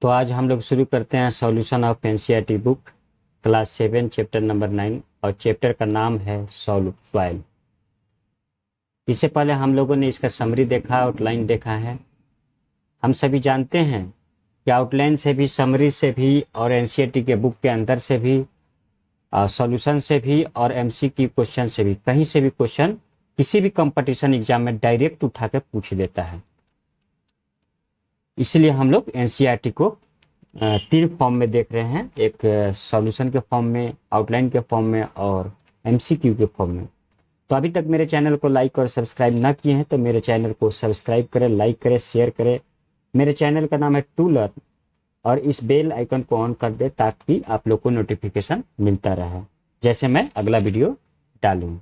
तो आज हम लोग शुरू करते हैं solution of NCERT book class 7 chapter number 9 और चैप्टर का नाम है सॉइल। इससे पहले हम लोगों ने इसका समरी देखा, आउटलाइन देखा है। हम सभी जानते हैं कि आउटलाइन से भी, समरी से भी और एनसीईआरटी के बुक के अंदर से भी, सॉल्यूशन से भी और एमसीक्यू क्वेश्चन से भी, कहीं से भी क्वेश्चन किसी भी कंपटीशन एग्जाम में डायरेक्ट उठा के पूछ देता है। इसलिए हम लोग एनसीईआरटी को 3 फॉर्म में देख रहे हैं, एक सॉल्यूशन के फॉर्म में, आउटलाइन के फॉर्म में और एमसीक्यू के फॉर्म में। तो अभी तक मेरे चैनल को लाइक और सब्सक्राइब ना किए हैं तो मेरे चैनल को सब्सक्राइब करें, लाइक करें, शेयर करें। मेरे चैनल का नाम है टू लर्न और इस बेल आइकन को ऑन कर दे ताकि आप लोग को नोटिफिकेशन मिलता रहे जैसे मैं अगला वीडियो डालूं।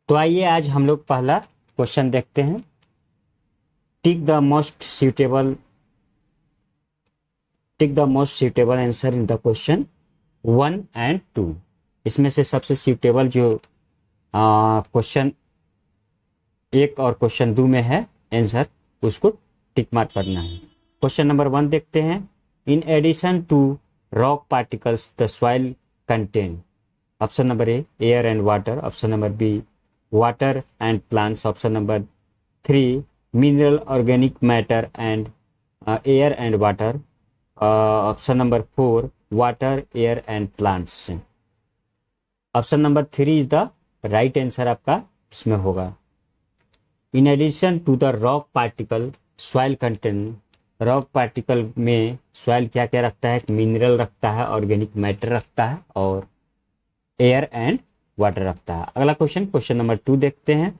तो आइए आज हम लोग पहला क्वेश्चन देखते हैं। Tick the most suitable answer in the question 1 and 2। इसमें से सबसे सुटेबल जो क्वेश्चन 1 और क्वेश्चन 2 में है आंसर, उसको टिक मार्क करना है। क्वेश्चन नंबर 1 देखते हैं। In addition to rock particles the soil contain, option number A air and water, option number B water and plants, option number 3 mineral organic matter and air and water, option number 4 water, air and plants। Option number 3 is the right answer आपका इसमें होगा। In addition to the rock particle soil contain, rock particle में soil क्या क्या रखता है? Mineral रखता है, ऑर्गेनिक मैटर रखता है और एयर एंड वाटर रखता है। अगला क्वेश्चन, क्वेश्चन नंबर 2 देखते हैं।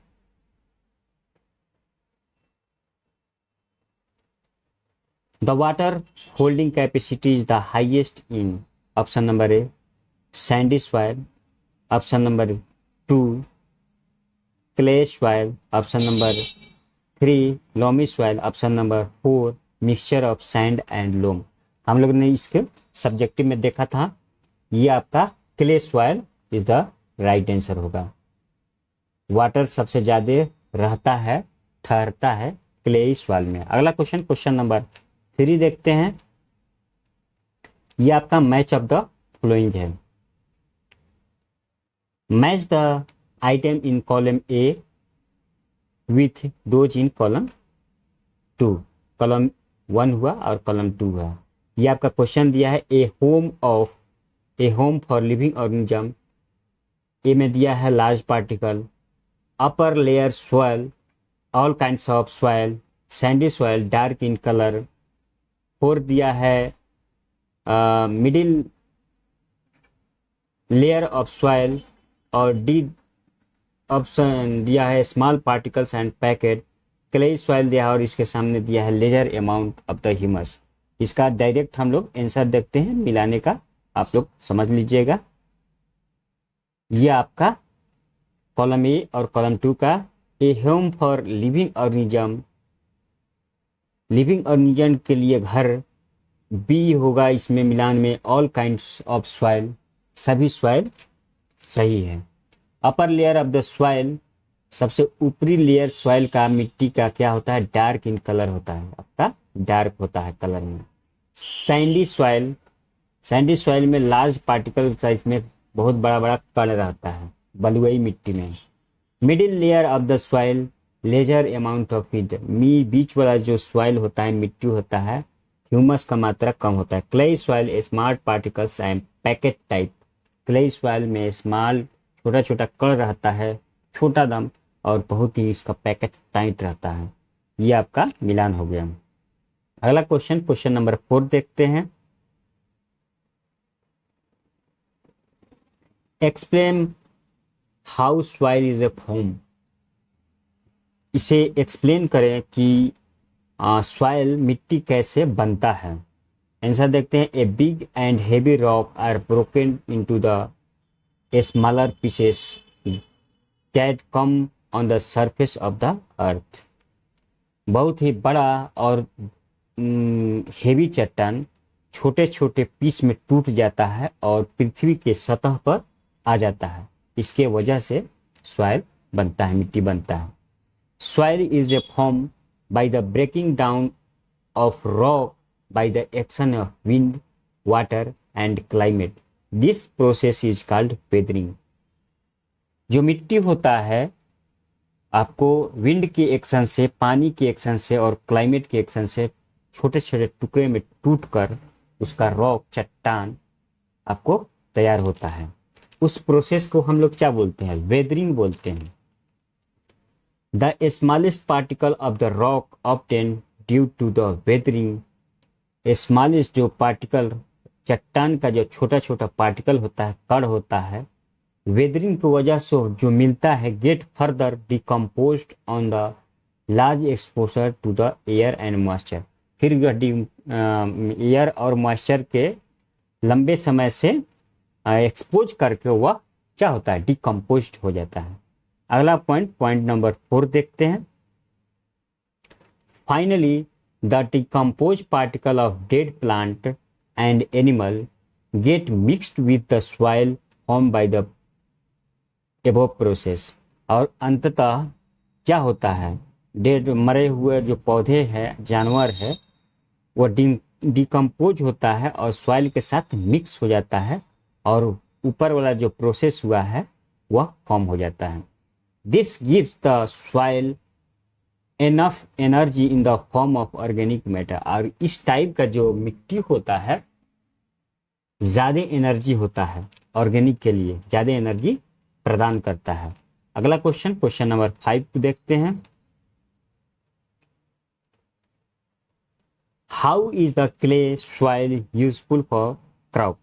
The water holding capacity is the highest in, option number A sandy soil, option number 2 clay soil, option number 3 loamy soil, option number 4 mixture of sand and loam। हम लोग ने इसके subjective में देखा था, ये आपका clay soil is the right answer होगा। वाटर सबसे ज्यादा रहता है, ठहरता है क्ले सॉइल में। अगला क्वेश्चन, क्वेश्चन नंबर 3 देखते हैं। ये आपका मैच ऑफ द फ्लोइंग है। Match the item in column A with those in column 2। Column 1 हुआ और कॉलम 2 हुआ। ये आपका क्वेश्चन दिया है a home for living organism. A में दिया है large particle, upper layer soil, all kinds of soil, sandy soil, dark in colour. 4 दिया है मिडिल लेयर ऑफ सॉइल और डी ऑप्शन दिया है small particles and packet. Clay soil दिया है और इसके सामने दिया है lesser amount of the humus. इसका डायरेक्ट हम लोग आंसर देखते हैं, मिलाने का आप लोग समझ लीजिएगा। ये आपका कॉलम ए और कॉलम 2 का A home for living organism, living organism के लिए घर। बी होगा इसमें मिलान में ऑल काइंड्स ऑफ सॉइल, सभी सॉइल सही है। Upper layer of the soil, सबसे ऊपरी लेयर सॉइल का, मिट्टी का क्या होता है? डार्क इन कलर होता है, आपका डार्क होता है कलर में। सैंडी सॉइल, सैंडी सॉइल में लार्ज पार्टिकल साइज में बहुत बड़ा बड़ा कण रहता है, बलुई मिट्टी में। Middle layer of the soil lesser amount of heat, बीच वाला जो सॉइल होता है, मिट्टी होता है, ह्यूमस का मात्रा कम होता है। Clay soil small particles and packet type, clay soil में स्मॉल छोटा छोटा कण रहता है, छोटा दम, और बहुत ही इसका पैकेट टाइट रहता है। ये आपका मिलान हो गया। अगला क्वेश्चन, क्वेश्चन नंबर 4 देखते हैं। Explain how soil is a form. इसे एक्सप्लेन करें कि सॉइल मिट्टी कैसे बनता है। आंसर देखते हैं। A big and heavy rock are broken into the smaller pieces that come on the surface of the earth. बहुत ही बड़ा और हेवी चट्टान छोटे छोटे पीस में टूट जाता है और पृथ्वी के सतह पर आ जाता है। इसके वजह से सॉइल बनता है, मिट्टी बनता है। Soil is a formed by the breaking down of rock by the action of wind, water and climate. This process is called weathering. जो मिट्टी होता है आपको विंड के एक्शन से, पानी के एक्शन से और क्लाइमेट के एक्शन से छोटे छोटे टुकड़े में टूटकर उसका रॉक, चट्टान आपको तैयार होता है। उस प्रोसेस को हम लोग क्या बोलते हैं? वेदरिंग बोलते हैं। The smallest particle of the rock obtain due to the weathering, smallest जो पार्टिकल, चट्टान का जो छोटा छोटा पार्टिकल होता है, कण होता है, वेदरिंग की वजह से जो मिलता है, get further decomposed on the large exposure to the air and moisture. फिर एयर और मॉइस्चर के लंबे समय से एक्सपोज करके वह क्या होता है? डिकम्पोज्ड हो जाता है। अगला पॉइंट नंबर 4 देखते हैं। Finally the decompose particle of dead plant and animal get mixed with the soil form by the above process. और अंततः क्या होता है? डेड, मरे हुए जो पौधे हैं, जानवर है, वो डिकम्पोज होता है और सॉइल के साथ मिक्स हो जाता है और ऊपर वाला जो प्रोसेस हुआ है वह फॉर्म हो जाता है। This gives the soil enough energy in the form of organic matter. और इस टाइप का जो मिट्टी होता है ज़्यादा एनर्जी होता है, ऑर्गेनिक के लिए ज़्यादा एनर्जी प्रदान करता है। अगला क्वेश्चन नंबर 5 को देखते हैं। How is the clay soil useful for crop?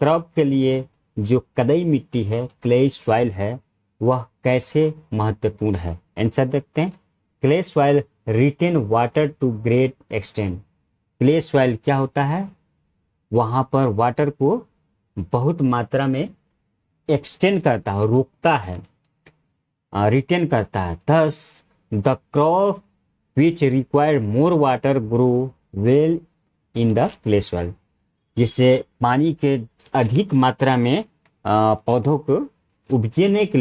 Crop के लिए जो कदई मिट्टी है, क्ले सॉइल है, वह कैसे महत्वपूर्ण है? आंसर देखते हैं। Clay soil retain water to great extent. Clay soil क्या होता है? वहां पर वाटर को बहुत मात्रा में एक्सटेंड करता है, रोकता है, रिटेन करता है। Thus the crop which require more water grow well in the clay soil. जिससे पानी के अधिक मात्रा में पौधों को उपजने के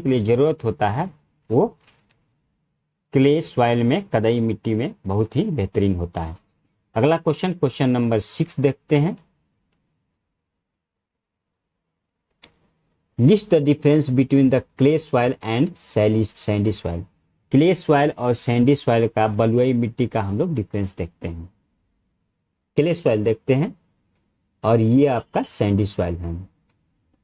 लिए जरूरत होता है, वो क्ले सॉइल में, कदई मिट्टी में बहुत ही बेहतरीन होता है। अगला क्वेश्चन नंबर 6 देखते हैं। List the difference between the clay soil and Sandy soil. Clay soil और सैंडी सॉइल का, बलुई मिट्टी का हम लोग डिफरेंस देखते हैं। क्ले सॉइल देखते हैं और ये आपका सैंडी सॉइल है।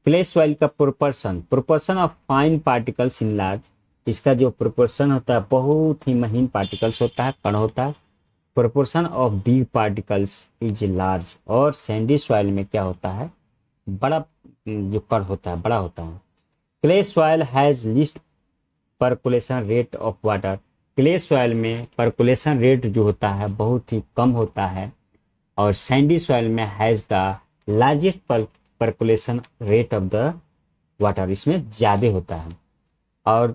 क्ले सॉइल का proportion of fine particles in large, इसका जो प्रोपोर्शन होता है बहुत ही महीन पार्टिकल्स होता है, कण होता है। Proportion of big particles is large. और सैंडी सॉइल में क्या होता है? बड़ा जो कण होता है, बड़ा होता है। Clay soil has least percolation rate of water. Clay soil में परकुलेशन रेट जो होता है बहुत ही कम होता है और सैंडी सॉइल में has the largest percolation rate of the water, इसमें ज़्यादा होता है। और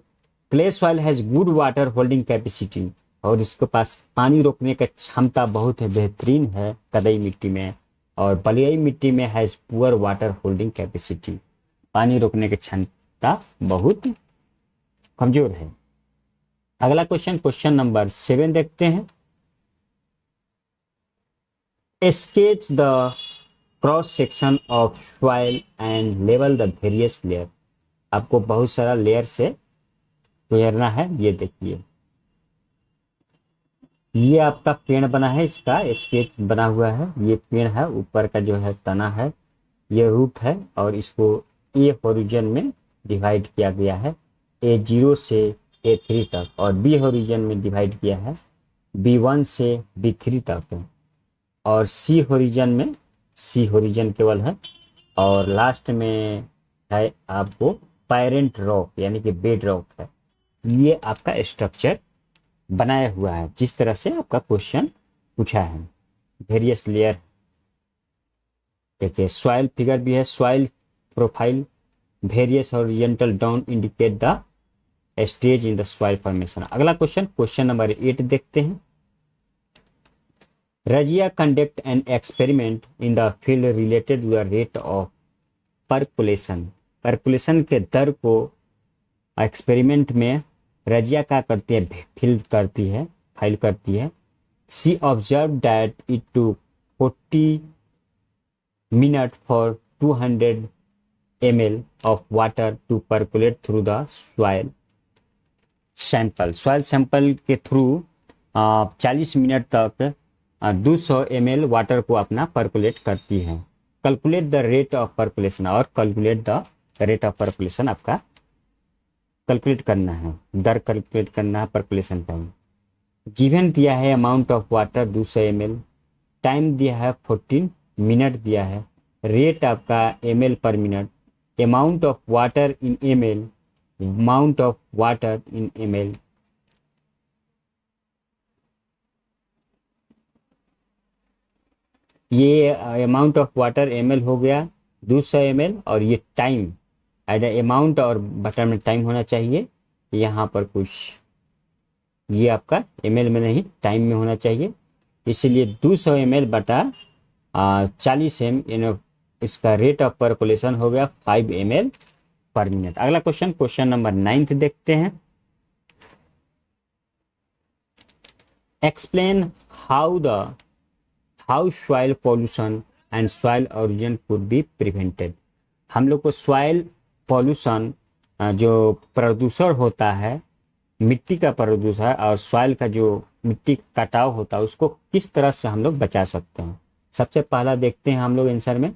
clay soil has good water holding capacity, और इसके पास पानी रोकने का क्षमता बहुत ही बेहतरीन है कदई मिट्टी में। और बलुई मिट्टी में has poor water holding capacity, पानी रोकने की क्षमता बहुत कमजोर है। अगला क्वेश्चन नंबर 7 देखते हैं। Sketch the cross section of soil and level the various layer. आपको बहुत सारा लेयर से गुजरना है। ये देखिए, ये आपका पेड़ बना है, इसका स्केच बना हुआ है। ये पेड़ है, ऊपर का जो है तना है, ये रूट है और इसको ए होरिजन में डिवाइड किया गया है, A0 से A3 तक, और बी होरिजन में डिवाइड किया है B1 से B3 तक, और सी होरिजन में, सी होरिजन केवल है, और लास्ट में है आपको पैरेंट रॉक यानी कि बेड रॉक है। ये आपका स्ट्रक्चर बनाया हुआ है जिस तरह से आपका क्वेश्चन पूछा है। वेरियस लेयर देखिए, सॉइल फिगर भी है, soil profile, various horizontal down indicate the stage in the soil formation. अगला क्वेश्चन नंबर 8 देखते हैं। Razia conduct an experiment in the field related to the rate of percolation. Percolation के दर को experiment में रजिया क्या करती है? फाइल करती है she observe that it took 40 minutes for 200 ml of water to percolate through the soil sample के थ्रू 40 मिनट तक 200 ml वाटर को अपना परकुलेट करती है। Calculate the rate of percolation, और calculate the rate of percolation आपका calculate करना है, दर कैलकुलेट करना है परकुलेशन टाइम। गिवन दिया है amount of water 200 ml, time दिया है 14 मिनट दिया है, रेट आपका ml पर minute, amount of water in ml, amount of water in ml। ये अमाउंट ऑफ वाटर ml हो गया 200 ml, और ये टाइम अमाउंट और बटर में टाइम होना चाहिए, यहाँ पर कुछ ये आपका ml में नहीं टाइम में होना चाहिए, इसीलिए 200 ml बटा 40 m, इसका रेट ऑफ परकुलेशन हो गया 5 ml पर मिनट। अगला क्वेश्चन नंबर 9 देखते हैं। Explain how soil pollution and soil origin could be prevented. हम लोग को सॉइल पॉल्यूशन जो प्रदूषण होता है, मिट्टी का प्रदूषण और सॉइल का जो मिट्टी कटाव होता है, उसको किस तरह से हम लोग बचा सकते हैं। सबसे पहला देखते हैं हम लोग आंसर में,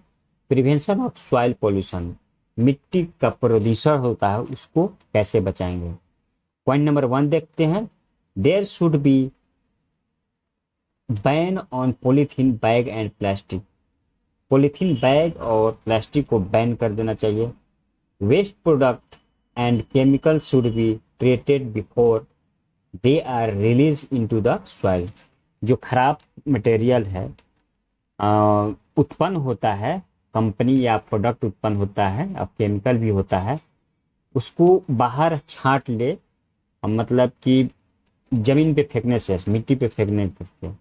प्रिवेंशन ऑफ सॉइल पॉल्यूशन, मिट्टी का प्रदूषण होता है उसको कैसे बचाएंगे। पॉइंट नंबर 1 देखते हैं, there should be ban on polythene bag and plastic. Polythene bag और प्लास्टिक को बैन कर देना चाहिए। Waste product and chemical should be treated before they are release into the soil. जो खराब मटेरियल है उत्पन्न होता है, कंपनी या प्रोडक्ट उत्पन्न होता है, अब केमिकल भी होता है, उसको बाहर छांट ले, मतलब कि जमीन पे फेंकने से, मिट्टी पे फेंकने से।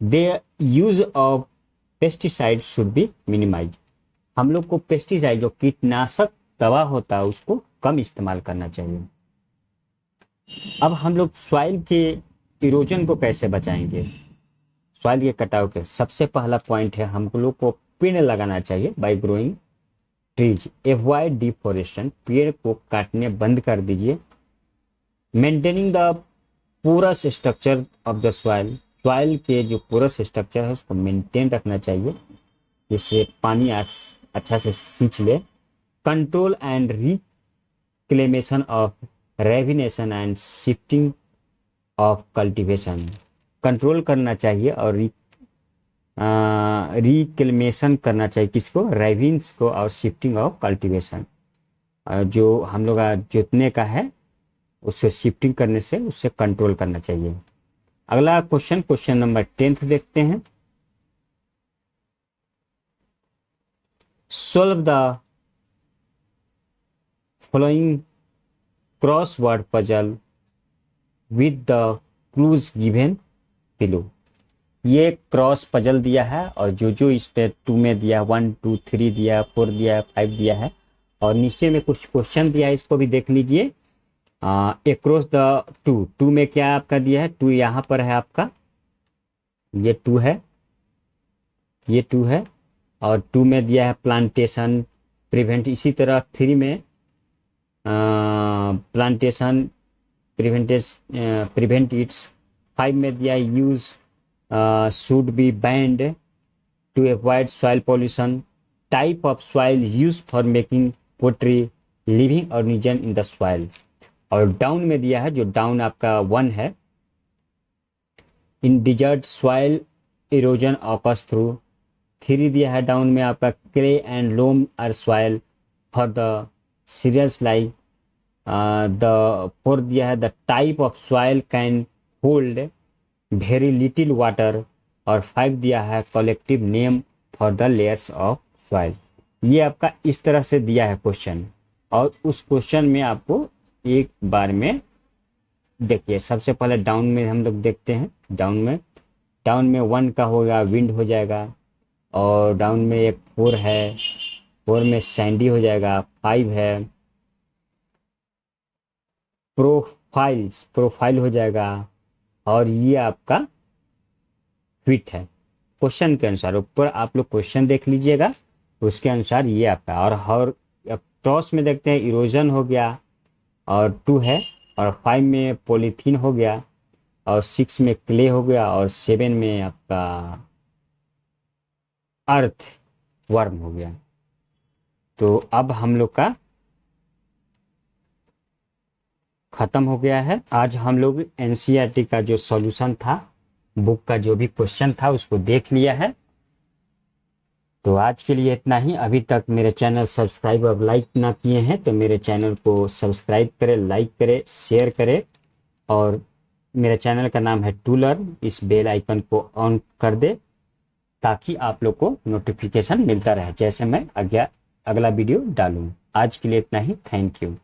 The use of pesticide should be minimize. हम लोग को पेस्टिसाइड जो कीटनाशक दवा होता है उसको कम इस्तेमाल करना चाहिए। अब हम लोग सॉइल के इरोजन को कैसे बचाएंगे, सॉइल के कटाव के। सबसे पहला पॉइंट है, हम लोग को पेड़ लगाना चाहिए by growing trees, avoid deforestation, पेड़ को काटने बंद कर दीजिए। Maintaining the porous structure of the soil, soil के जो पोरस स्ट्रक्चर है उसको मेंटेन रखना चाहिए, जिससे पानी अच्छा से सींच ले। Control and reclamation of ravination and shifting of cultivation, control करना चाहिए और रिक्लेमेशन करना चाहिए किसको, रेविन्स को, और शिफ्टिंग ऑफ कल्टीवेशन, जो हम लोग जोतने का है उससे शिफ्टिंग करने से उससे कंट्रोल करना चाहिए। अगला क्वेश्चन नंबर 10 देखते हैं। Solve the following crossword puzzle with the clues given below. ये क्रॉस पजल दिया है और जो इस पे 2 में दिया, 1 2 3 दिया, 4 दिया, 5 दिया है, और नीचे में कुछ क्वेश्चन दिया है, इसको भी देख लीजिए। एक्रॉस द 2 में क्या आपका दिया है, 2 यहाँ पर है आपका, ये 2 है, ये 2 है, और 2 में दिया है प्लांटेशन प्रिवेंट। इसी तरह 3 में प्लांटेशन प्रिवेंट इट्स। 5 में दिया use should be banned to avoid soil pollution. Type of soil use for making pottery, living organism in the soil. और डाउन में दिया है, जो डाउन आपका 1 है, in desert soil erosion occurs through. 3 दिया है डाउन में आपका, clay and loam are soil for the cereals like. The 4 दिया है, the type of soil can hold very little water. और 5 दिया है, collective name for the layers of soil. ये आपका इस तरह से दिया है क्वेश्चन, और उस क्वेश्चन में आपको एक बार में देखिए। सबसे पहले डाउन में हम लोग देखते हैं, डाउन में 1 का होगा विंड हो जाएगा, और डाउन में एक 4 है, 4 में सैंडी हो जाएगा, 5 है प्रोफाइल हो जाएगा, और ये आपका ट्वीट है। क्वेश्चन के अनुसार ऊपर आप लोग क्वेश्चन देख लीजिएगा, उसके अनुसार ये आपका। और क्रॉस में देखते हैं इरोजन हो गया और 2 है, और 5 में पॉलीथीन हो गया, और 6 में क्ले हो गया, और 7 में आपका अर्थ वर्म हो गया। तो अब हम लोग का खत्म हो गया है। आज हम लोग एनसीईआरटी का जो सॉल्यूशन था, बुक का जो भी क्वेश्चन था, उसको देख लिया है। तो आज के लिए इतना ही। अभी तक मेरे चैनल सब्सक्राइब और लाइक ना किए हैं तो मेरे चैनल को सब्सक्राइब करें, लाइक करें, शेयर करें। और मेरे चैनल का नाम है टू लर्न, इस बेल आइकन को ऑन कर दे ताकि आप लोग को नोटिफिकेशन मिलता रहे जैसे मैं अगला वीडियो डालूँ। आज के लिए इतना ही। Thank you.